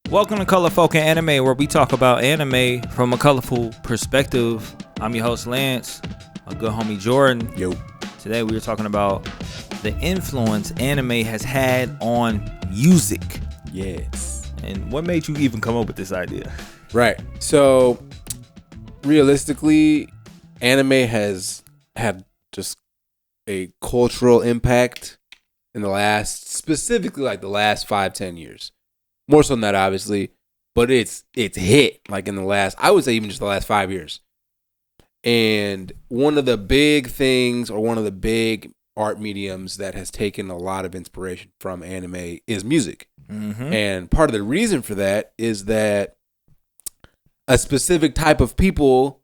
Welcome to Color Folk and Anime, where we talk about anime from a colorful perspective. I'm your host, Lance, my good homie Jordan. Yo. Today we are talking about the influence anime has had on music. Yes. And what made you even come up with this idea? Right. So, realistically, anime has had just a cultural impact in specifically the last 5-10 years. More so than that, obviously, but it's hit like in the last, I would say even just the last 5 years. And one of the big things, or one of the big art mediums that has taken a lot of inspiration from anime is music. Mm-hmm. And part of the reason for that is that a specific type of people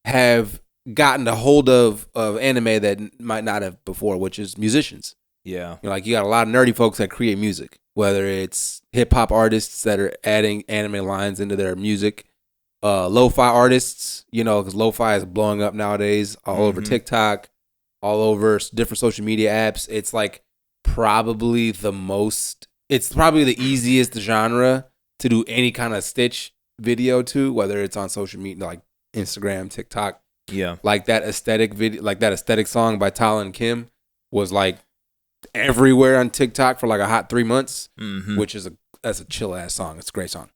have gotten a hold of anime that might not have before, which is musicians. Yeah. You got a lot of nerdy folks that create music, whether it's hip hop artists that are adding anime lines into their music, lo-fi artists, because lo-fi is blowing up nowadays all over TikTok, all over different social media apps. It's probably the easiest genre to do any kind of stitch video to, whether it's on social media like Instagram, TikTok. Yeah. Like that aesthetic video, like that aesthetic song by Tyler and Kim was everywhere on TikTok for a hot 3 months, which is that's a chill ass song. It's a great song.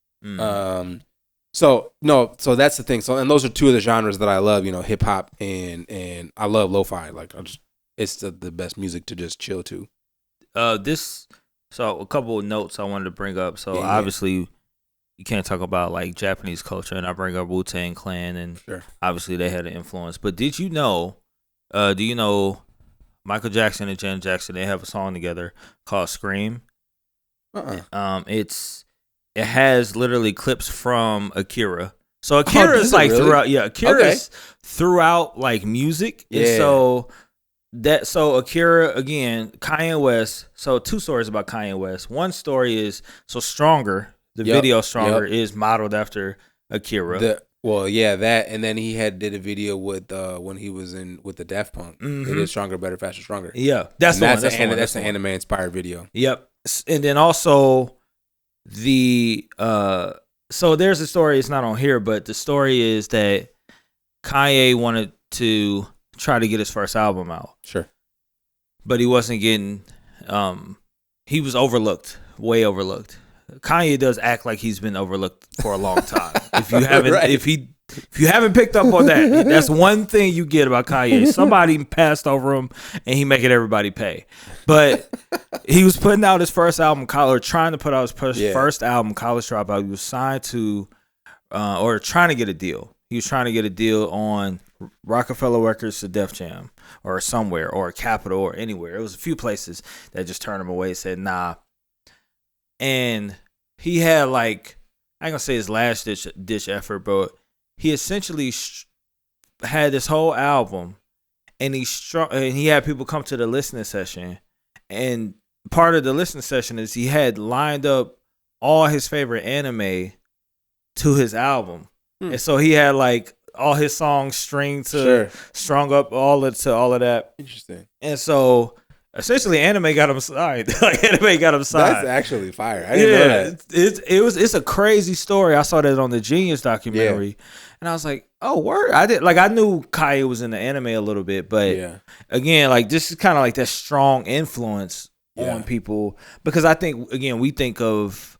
So that's the thing. So, and those are two of the genres that I love, hip hop and I love lo-fi. It's the best music to just chill to. So a couple of notes I wanted to bring up. So obviously you can't talk about Japanese culture, and I bring up Wu-Tang Clan, and obviously they had an influence. But do you know Michael Jackson and Janet Jackson, they have a song together called Scream. It has literally clips from Akira. So Akira is really? Throughout, Akira's throughout music. Yeah. And so Akira, again, Kanye West. So two stories about Kanye West. One story is Stronger, the video Stronger is modeled after Akira. That, and then he did a video with when he was with the Daft Punk. They did Stronger, Better, Faster, Stronger. Yeah, that's the anime inspired video. Yep, and then also so there's a story. It's not on here, but the story is that Kanye wanted to try to get his first album out. Sure, but he wasn't getting. He was overlooked, way overlooked. Kanye does act like he's been overlooked for a long time. If you haven't, if you haven't picked up on that, that's one thing you get about Kanye. Somebody passed over him, and he making everybody pay. But he was putting out his first album, trying to put out his first album, College Dropout. He was signed to, or trying to get a deal. He was trying to get a deal on Rockefeller Records to Def Jam, or somewhere, or Capitol, or anywhere. It was a few places that just turned him away. Said nah. And he had I ain't gonna say his last ditch effort, but he essentially had this whole album, and he had people come to the listening session, and part of the listening session is he had lined up all his favorite anime to his album, and so he had all his songs strung up all of that. Interesting. And so essentially, anime got him signed. Anime got him signed. That's actually fire. I didn't know that. It's a crazy story. I saw that on the Genius documentary, and I was like, "Oh, word!" I knew Kanye was in the anime a little bit, but again, this is kind of that strong influence on people, because I think we think of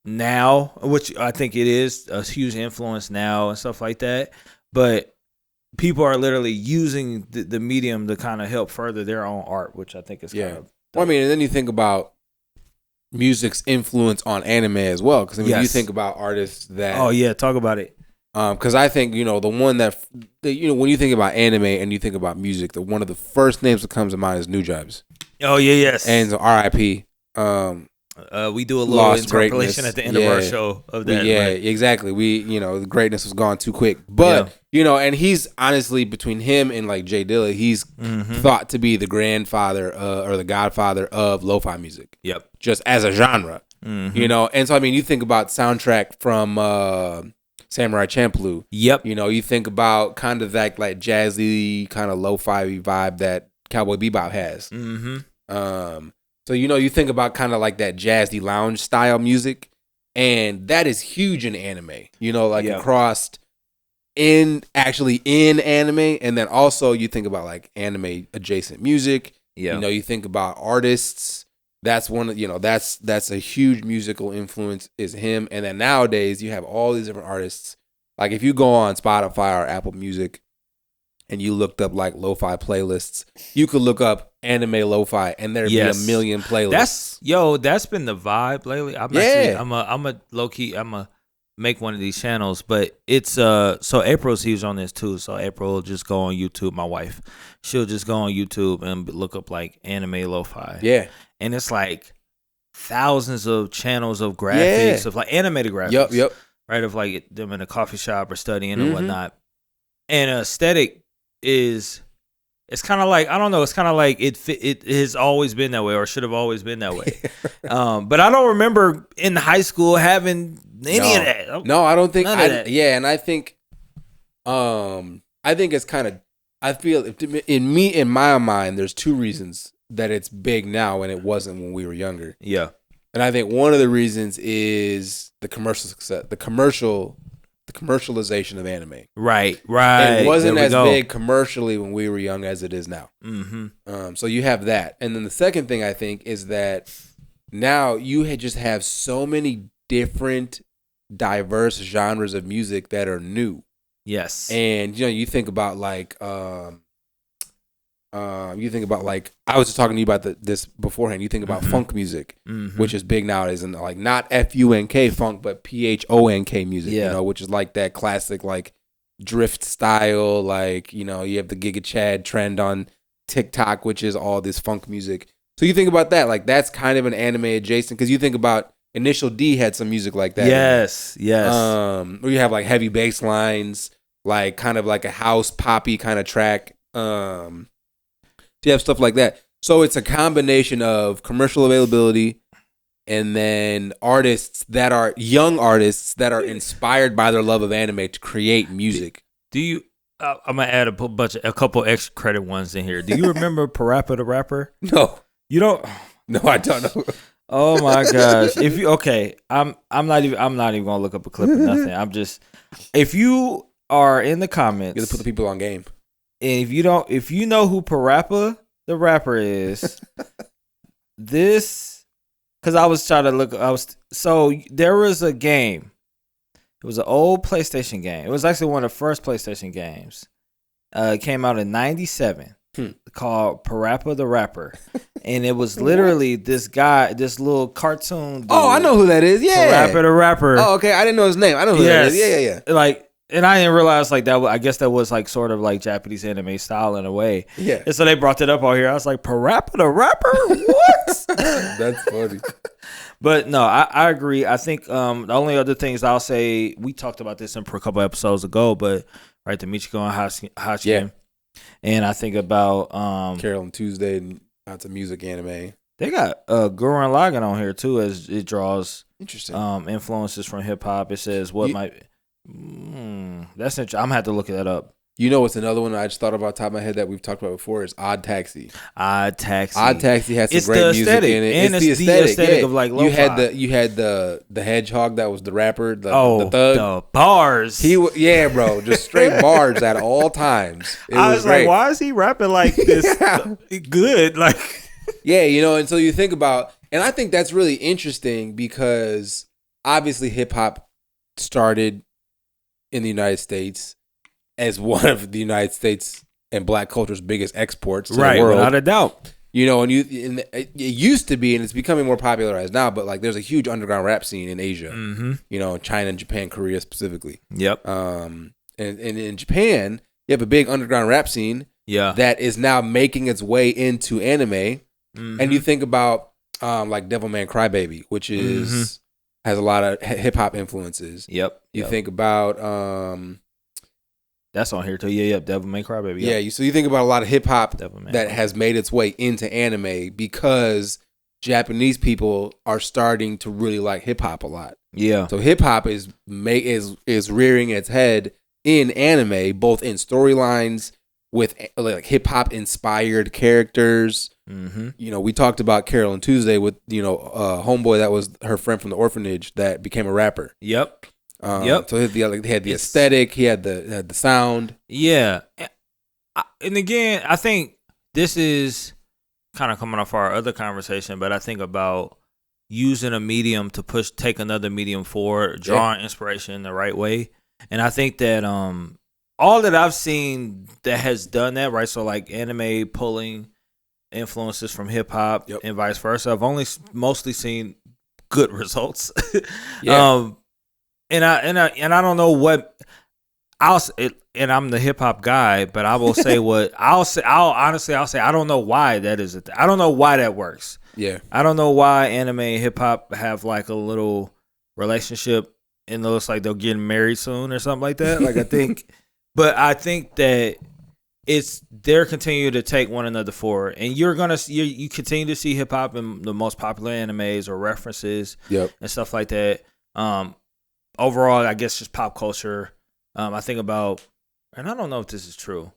now, which I think it is a huge influence now and stuff like that, but people are literally using the medium to kind of help further their own art, which I think is kind of... Well, and then you think about music's influence on anime as well, because you think about artists that... Oh, yeah, talk about it. Because I think, the one that when you think about anime and you think about music, one of the first names that comes to mind is New Jibes. Oh, yeah, yes. And so R.I.P. We do a little interpolation at the end of our show of that. Yeah, exactly. The greatness was gone too quick. But, and he's honestly, between him and Jay Dilla, he's thought to be the grandfather or the godfather of lo-fi music. Yep. Just as a genre. And so, you think about soundtrack from Samurai Champloo. Yep. You think about kind of that jazzy kind of lo-fi vibe that Cowboy Bebop has. So, you think about kind of that jazzy lounge style music. And that is huge in anime, you know, like across in anime. And then also you think about like anime adjacent music. You know, you think about artists. That's one of, you know, that's a huge musical influence is him. And then nowadays you have all these different artists. Like if you go on Spotify or Apple Music and you looked up like lo-fi playlists, you could look up anime lo-fi and there'd be a million playlists. That's been the vibe lately. I'm a low key, I'm a make one of these channels, but it's so April's he's on this too. So April will just go on YouTube. My wife, she'll just go on YouTube and look up like anime lo-fi. Yeah, and it's like thousands of channels of graphics of like animated graphics. Yep. Right, of like them in a coffee shop or studying and whatnot. And aesthetic is, it's kind of like, I don't know, it's kind of like it has always been that way or should have always been that way. But I don't remember in high school having any of that. No, I don't think none of that. Yeah, and I think it's kind of, I feel in my mind, there's two reasons that it's big now and it wasn't when we were younger. Yeah. And I think one of the reasons is the commercial success, the commercialization of anime. Right. It wasn't as big commercially when we were young as it is now. Mm-hmm. So you have that. And then the second thing I think is that now you just have so many different, diverse genres of music that are new. Yes. And, you know, you think about like, I was just talking to you about this beforehand. You think about funk music, which is big nowadays, and like not FUNK funk, but PHONK music, you know, which is like that classic like drift style. Like, you know, you have the Giga Chad trend on TikTok, which is all this funk music. So you think about that, like that's kind of an anime adjacent, because you think about Initial D had some music like that. Yes. Where you have like heavy bass lines, like kind of like a house poppy kind of track. You have stuff like that. So it's a combination of commercial availability and then young artists that are inspired by their love of anime to create music. Do you, I'm going to add a couple extra credit ones in here. Do you remember Parappa the Rapper? No. You don't? No, I don't know. Oh my gosh. I'm not even going to look up a clip or nothing. If you are in the comments. You got to put the people on game. And if you know who Parappa the Rapper is, because I was trying to look, so there was a game. It was an old PlayStation game. It was actually one of the first PlayStation games. It came out in '97, called Parappa the Rapper, and it was literally this little cartoon dude. Oh, I know who that is. Yeah, Parappa the Rapper. Oh, okay. I didn't know his name. I know who that is. Yeah. Like. And I didn't realize like that. I guess that was like sort of like Japanese anime style in a way. Yeah. And so they brought it up all here. I was like, Parappa the Rapper? What? That's funny. But no, I agree. I think the only other things I'll say, we talked about this in a couple episodes ago, but right, the Michiko and Hachime. Yeah. And I think about Carol and Tuesday and lots of music anime. They got Gurren Lagann on here too, as it draws interesting influences from hip hop. It says that's interesting. I'm gonna have to look that up. You know what's another one I just thought about top of my head that we've talked about before is Odd Taxi. Odd Taxi has some great music in it. And it's the aesthetic of like lo-fi. You had the hedgehog that was the rapper, the thug. The bars. Bro, just straight bars at all times. I was like, why is he rapping like this? Good, like you know. And so you think about, and I think that's really interesting because obviously hip hop started in the United States as one of the United States and black culture's biggest exports to the world. Without a doubt. You know, and it used to be, and it's becoming more popularized now, but like there's a huge underground rap scene in Asia. Mm-hmm. You know, China and Japan, Korea specifically. Yep. And in Japan, you have a big underground rap scene that is now making its way into anime. Mm-hmm. And you think about like Devilman Crybaby, which is has a lot of hip hop influences. Yep. You think about that's on here too. Yeah, Devilman Crybaby. Yep. Yeah, so you think about a lot of hip hop that has made its way into anime because Japanese people are starting to really like hip hop a lot. Yeah. So hip hop is rearing its head in anime, both in storylines with like hip hop inspired characters. You know, we talked about Carolyn Tuesday with, you know, homeboy that was her friend from the orphanage that became a rapper. Yep. So he had the aesthetic, he had the sound. Yeah. And again, I think this is kind of coming off our other conversation, but I think about using a medium to take another medium forward, drawing inspiration in the right way. And I think that all that I've seen that has done that, right? So like anime pulling influences from hip hop and vice versa. I've only mostly seen good results. And I don't know what and I'm the hip hop guy, but I will say I'll say I don't know why that is I don't know why that works. Yeah. I don't know why anime and hip hop have like a little relationship and it looks like they'll get married soon or something like that. Like I think that they're continuing to take one another forward, and you continue to see hip hop in the most popular animes or references and stuff like that. Overall, I guess just pop culture. I think about, and I don't know if this is true.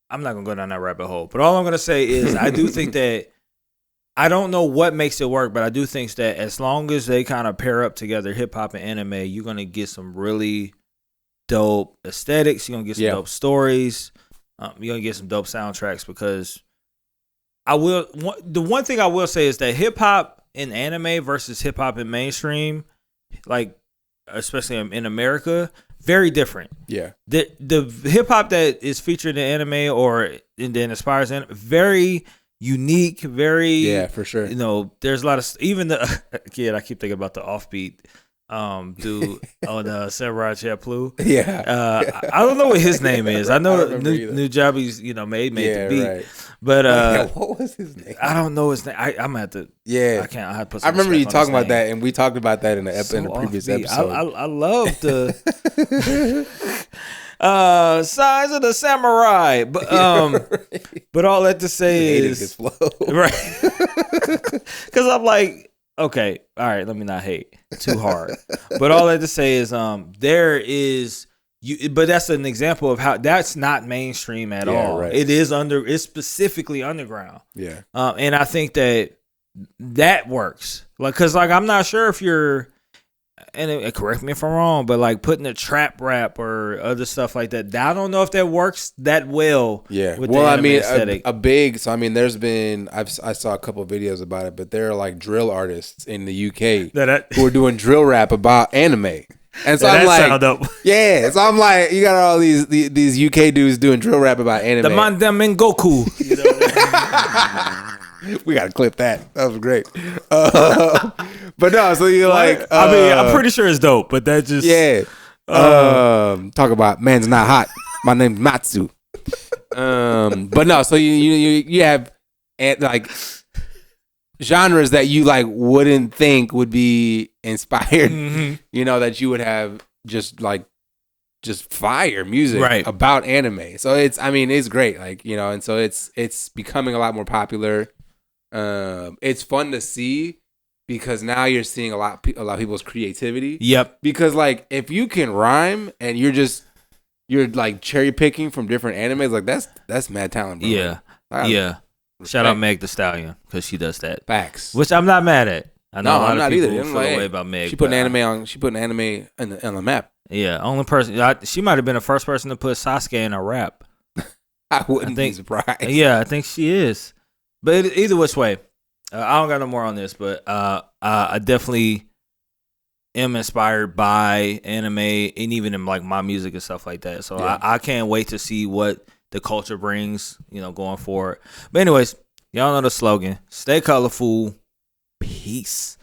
I'm not gonna go down that rabbit hole, but all I'm gonna say is I do think that I don't know what makes it work, but I do think that as long as they kind of pair up together, hip hop and anime, you're gonna get some really dope aesthetics. You're gonna get some dope stories. You're gonna get some dope soundtracks because the one thing I will say is that hip hop in anime versus hip hop in mainstream, like especially in America, very different. Yeah. The hip hop that is featured in anime or that inspires anime, very unique, very for sure. You know, there's a lot of even the again. I keep thinking about the offbeat dude on Samurai Champloo. I don't know what his name is. I know Nujabi's made the beat, right. But what was his name? I don't know his name. I'm gonna have to. I can't. I have to put. I remember you talking about that, and we talked about that in the previous episode. I love the Signs of the Samurai, but but all that to say is his flow, right? Because I'm like, okay, all right, let me not hate too hard. But all that to say is there is but that's an example of how that's not mainstream at all. Right. It's specifically underground. Yeah. And I think that works. Like cuz like I'm not sure if you're and correct me if I'm wrong, but like putting a trap rap or other stuff like that, I don't know if that works that well. Yeah. With well, I mean, a big. So I mean, there's been I saw a couple of videos about it, but there are like drill artists in the UK who are doing drill rap about anime. And so I'm like, yeah. So I'm like, you got all these UK dudes doing drill rap about anime. The Mandem Goku. We gotta clip that. That was great. But no, so you're like, I mean, I'm pretty sure it's dope, but that just talk about man's not hot. My name's Matsu. But no, so you have like genres that you like wouldn't think would be inspired. Mm-hmm. You know that you would have just fire music about anime. So it's great. Like and so it's becoming a lot more popular. It's fun to see because now you're seeing a lot of people's creativity. Yep. Because like if you can rhyme and you're like cherry picking from different animes, like that's mad talent, bro. Yeah. Yeah. Shout out Meg the Stallion because she does that. Facts. Which I'm not mad at. I know a lot of people feel the way about Meg. She put an anime on the map. Yeah, only person. She might have been the first person to put Sasuke in a rap. I wouldn't be surprised. Yeah, I think she is. But either which way, I don't got no more on this. But I definitely am inspired by anime and even in like my music and stuff like that. So I can't wait to see what the culture brings, going forward. But anyways, y'all know the slogan: stay colorful, peace.